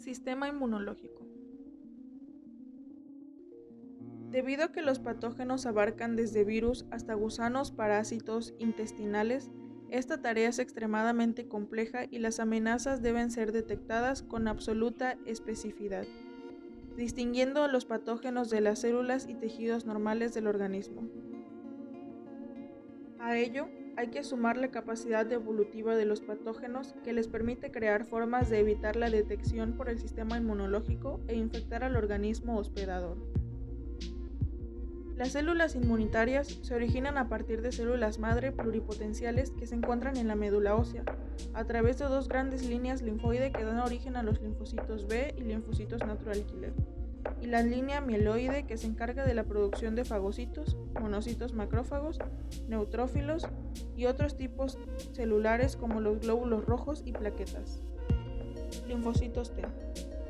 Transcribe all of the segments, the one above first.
Sistema inmunológico. Debido a que los patógenos abarcan desde virus hasta gusanos, parásitos intestinales, esta tarea es extremadamente compleja y las amenazas deben ser detectadas con absoluta especificidad, distinguiendo a los patógenos de las células y tejidos normales del organismo. A ello, hay que sumar la capacidad evolutiva de los patógenos que les permite crear formas de evitar la detección por el sistema inmunológico e infectar al organismo hospedador. Las células inmunitarias se originan a partir de células madre pluripotenciales que se encuentran en la médula ósea, a través de dos grandes líneas linfoide que dan origen a los linfocitos B y linfocitos natural killer, y la línea mieloide que se encarga de la producción de fagocitos, monocitos macrófagos, neutrófilos y otros tipos celulares como los glóbulos rojos y plaquetas. Linfocitos T.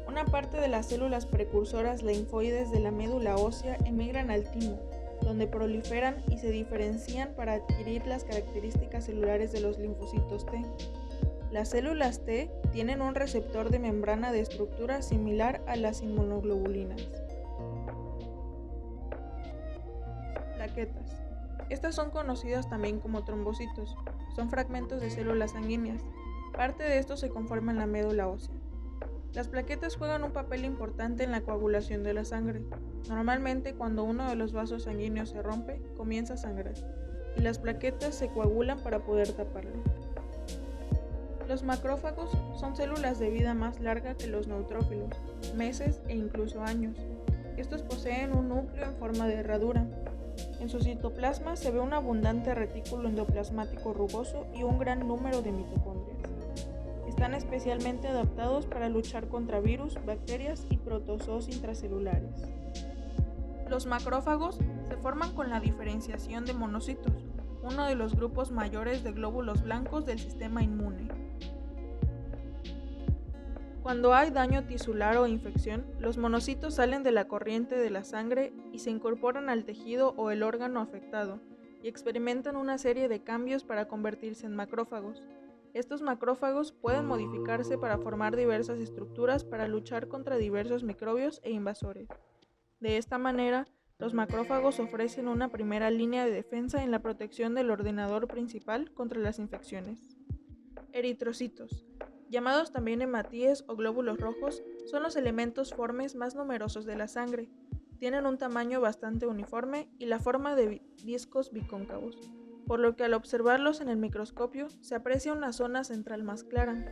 Una parte de las células precursoras linfoides de la médula ósea emigran al timo, donde proliferan y se diferencian para adquirir las características celulares de los linfocitos T. Las células T tienen un receptor de membrana de estructura similar a las inmunoglobulinas. Plaquetas. Estas son conocidas también como trombocitos. Son fragmentos de células sanguíneas. Parte de estos se conforma en la médula ósea. Las plaquetas juegan un papel importante en la coagulación de la sangre. Normalmente, cuando uno de los vasos sanguíneos se rompe, comienza a sangrar, y las plaquetas se coagulan para poder taparlo. Los macrófagos son células de vida más larga que los neutrófilos, meses e incluso años. Estos poseen un núcleo en forma de herradura. En su citoplasma se ve un abundante retículo endoplasmático rugoso y un gran número de mitocondrias. Están especialmente adaptados para luchar contra virus, bacterias y protozoos intracelulares. Los macrófagos se forman con la diferenciación de monocitos, uno de los grupos mayores de glóbulos blancos del sistema inmune. Cuando hay daño tisular o infección, los monocitos salen de la corriente de la sangre y se incorporan al tejido o el órgano afectado y experimentan una serie de cambios para convertirse en macrófagos. Estos macrófagos pueden modificarse para formar diversas estructuras para luchar contra diversos microbios e invasores. De esta manera, los macrófagos ofrecen una primera línea de defensa en la protección del ordenador principal contra las infecciones. Eritrocitos, llamados también hematíes o glóbulos rojos, son los elementos formes más numerosos de la sangre. Tienen un tamaño bastante uniforme y la forma de discos bicóncavos, por lo que al observarlos en el microscopio se aprecia una zona central más clara.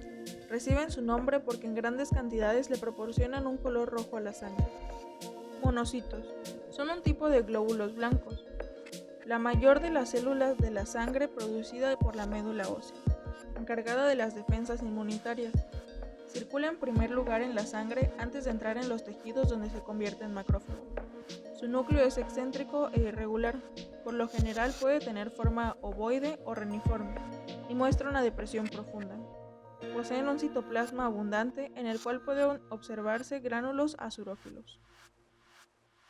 Reciben su nombre porque en grandes cantidades le proporcionan un color rojo a la sangre. Monocitos son un tipo de glóbulos blancos, la mayor de las células de la sangre producida por la médula ósea, encargada de las defensas inmunitarias. Circula en primer lugar en la sangre antes de entrar en los tejidos donde se convierte en macrófago. Su núcleo es excéntrico e irregular, por lo general puede tener forma ovoide o reniforme, y muestra una depresión profunda. Poseen un citoplasma abundante en el cual pueden observarse gránulos azurófilos.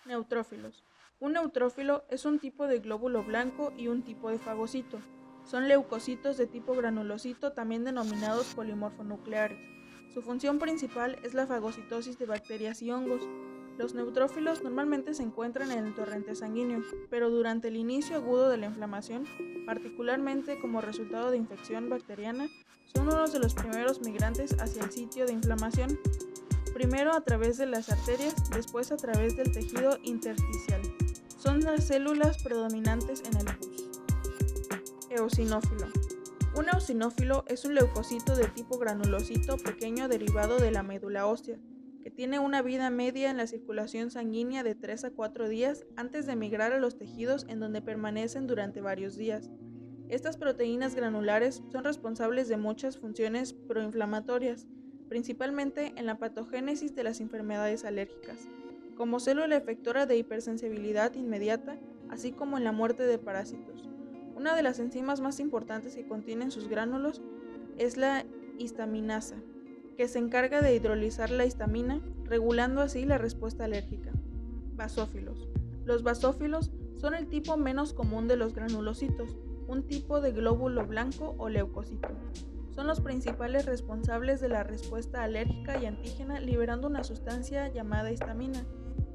Neutrófilos. Un neutrófilo es un tipo de glóbulo blanco y un tipo de fagocito. Son leucocitos de tipo granulocito, también denominados polimorfonucleares. Su función principal es la fagocitosis de bacterias y hongos. Los neutrófilos normalmente se encuentran en el torrente sanguíneo, pero durante el inicio agudo de la inflamación, particularmente como resultado de infección bacteriana, son uno de los primeros migrantes hacia el sitio de inflamación, primero a través de las arterias, después a través del tejido intersticial. Son las células predominantes en el pus. Eosinófilo. Un eosinófilo es un leucocito de tipo granulocito pequeño derivado de la médula ósea, que tiene una vida media en la circulación sanguínea de 3 a 4 días antes de migrar a los tejidos, en donde permanecen durante varios días. Estas proteínas granulares son responsables de muchas funciones proinflamatorias, principalmente en la patogénesis de las enfermedades alérgicas, como célula efectora de hipersensibilidad inmediata, así como en la muerte de parásitos. Una de las enzimas más importantes que contienen sus gránulos es la histaminasa, que se encarga de hidrolizar la histamina, regulando así la respuesta alérgica. Basófilos. Los basófilos son el tipo menos común de los granulocitos, un tipo de glóbulo blanco o leucocito. Son los principales responsables de la respuesta alérgica y antígena, liberando una sustancia llamada histamina.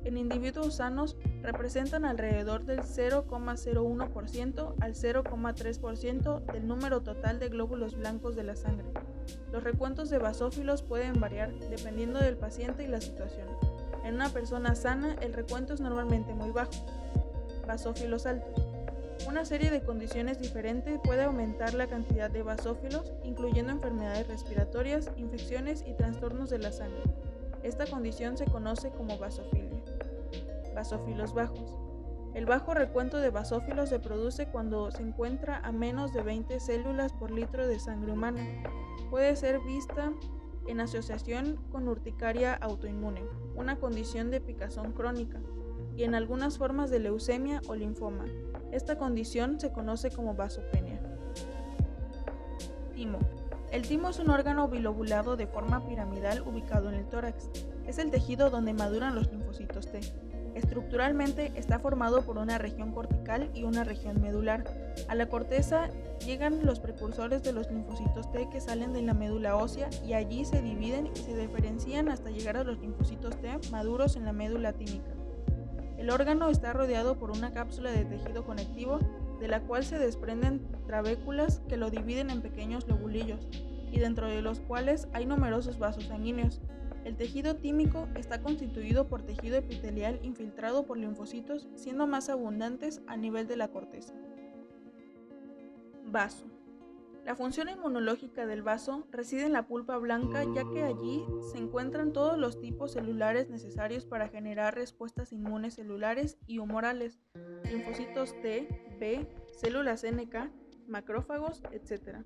En individuos sanos representan alrededor del 0,01% al 0,3% del número total de glóbulos blancos de la sangre. Los recuentos de basófilos pueden variar dependiendo del paciente y la situación. En una persona sana, el recuento es normalmente muy bajo. Basófilos altos. Una serie de condiciones diferentes puede aumentar la cantidad de basófilos, incluyendo enfermedades respiratorias, infecciones y trastornos de la sangre. Esta condición se conoce como basofilia. Basófilos bajos. El bajo recuento de basófilos se produce cuando se encuentra a menos de 20 células por litro de sangre humana. Puede ser vista en asociación con urticaria autoinmune, una condición de picazón crónica, y en algunas formas de leucemia o linfoma. Esta condición se conoce como basopenia. Timo. El timo es un órgano bilobulado de forma piramidal ubicado en el tórax. Es el tejido donde maduran los linfocitos T. Estructuralmente está formado por una región cortical y una región medular. A la corteza llegan los precursores de los linfocitos T que salen de la médula ósea y allí se dividen y se diferencian hasta llegar a los linfocitos T maduros en la médula tímica. El órgano está rodeado por una cápsula de tejido conectivo de la cual se desprenden trabéculas que lo dividen en pequeños lobulillos y dentro de los cuales hay numerosos vasos sanguíneos. El tejido tímico está constituido por tejido epitelial infiltrado por linfocitos, siendo más abundantes a nivel de la corteza. Vaso. La función inmunológica del vaso reside en la pulpa blanca, ya que allí se encuentran todos los tipos celulares necesarios para generar respuestas inmunes celulares y humorales, linfocitos T, B, células NK, macrófagos, etc.,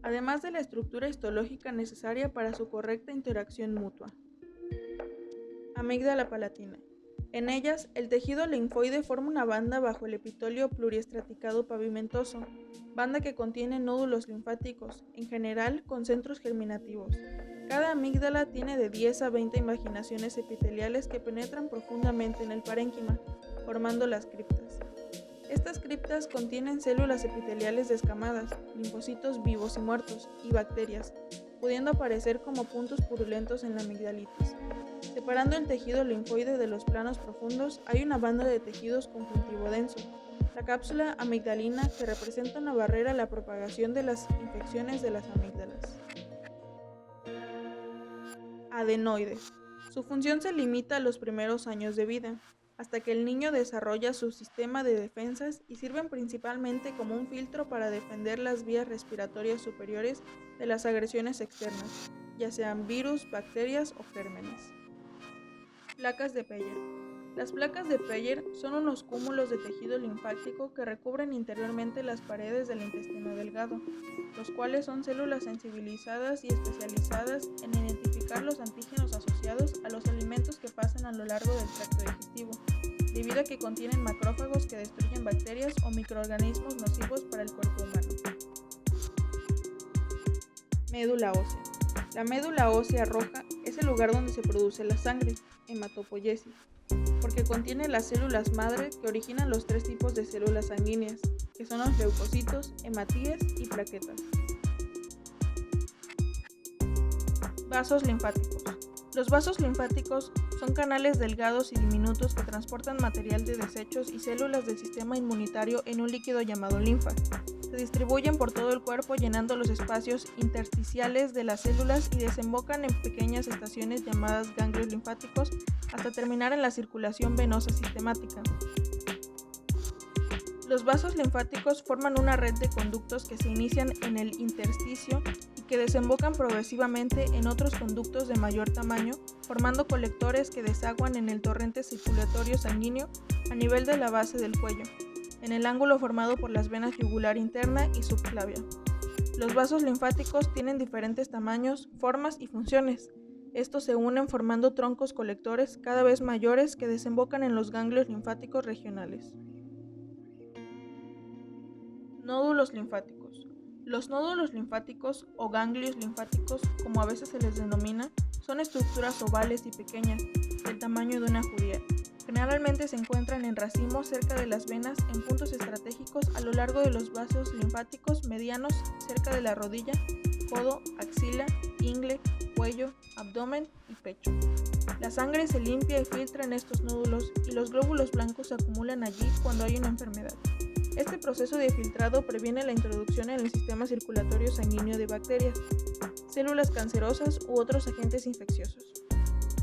además de la estructura histológica necesaria para su correcta interacción mutua. Amígdala palatina. En ellas, el tejido linfoide forma una banda bajo el epitelio pluriestraticado pavimentoso, banda que contiene nódulos linfáticos, en general con centros germinativos. Cada amígdala tiene de 10 a 20 invaginaciones epiteliales que penetran profundamente en el parénquima, formando las criptas. Estas criptas contienen células epiteliales descamadas, linfocitos vivos y muertos, y bacterias, pudiendo aparecer como puntos purulentos en la amigdalitis. Separando el tejido linfoide de los planos profundos, hay una banda de tejidos conjuntivo denso, la cápsula amigdalina, que representa una barrera a la propagación de las infecciones de las amígdalas. Adenoides. Su función se limita a los primeros años de vida, hasta que el niño desarrolla su sistema de defensas y sirven principalmente como un filtro para defender las vías respiratorias superiores de las agresiones externas, ya sean virus, bacterias o gérmenes. Placas de Peyer. Las placas de Peyer son unos cúmulos de tejido linfático que recubren interiormente las paredes del intestino delgado, los cuales son células sensibilizadas y especializadas en identificar los antígenos asociados a los alimentos que pasan a lo largo del tracto digestivo, debido a que contienen macrófagos que destruyen bacterias o microorganismos nocivos para el cuerpo humano. Médula ósea. La médula ósea roja es el lugar donde se produce la sangre, hematopoiesis, porque contiene las células madre que originan los 3 tipos de células sanguíneas, que son los leucocitos, hematíes y plaquetas. Vasos linfáticos. Los vasos linfáticos son canales delgados y diminutos que transportan material de desechos y células del sistema inmunitario en un líquido llamado linfa. Se distribuyen por todo el cuerpo llenando los espacios intersticiales de las células y desembocan en pequeñas estaciones llamadas ganglios linfáticos hasta terminar en la circulación venosa sistemática. Los vasos linfáticos forman una red de conductos que se inician en el intersticio y que desembocan progresivamente en otros conductos de mayor tamaño, formando colectores que desaguan en el torrente circulatorio sanguíneo a nivel de la base del cuello, en el ángulo formado por las venas yugular interna y subclavia. Los vasos linfáticos tienen diferentes tamaños, formas y funciones. Estos se unen formando troncos colectores cada vez mayores que desembocan en los ganglios linfáticos regionales. Nódulos linfáticos. Los nódulos linfáticos o ganglios linfáticos, como a veces se les denomina, son estructuras ovales y pequeñas, del tamaño de una judía. Generalmente se encuentran en racimos cerca de las venas en puntos estratégicos a lo largo de los vasos linfáticos medianos cerca de la rodilla, codo, axila, ingle, cuello, abdomen y pecho. La sangre se limpia y filtra en estos nódulos y los glóbulos blancos se acumulan allí cuando hay una enfermedad. Este proceso de filtrado previene la introducción en el sistema circulatorio sanguíneo de bacterias, células cancerosas u otros agentes infecciosos.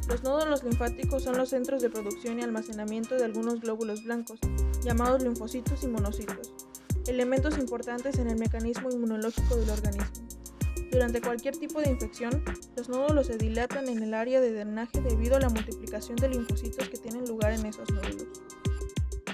Los nódulos linfáticos son los centros de producción y almacenamiento de algunos glóbulos blancos, llamados linfocitos y monocitos, elementos importantes en el mecanismo inmunológico del organismo. Durante cualquier tipo de infección, los nódulos se dilatan en el área de drenaje debido a la multiplicación de linfocitos que tienen lugar en esos nódulos.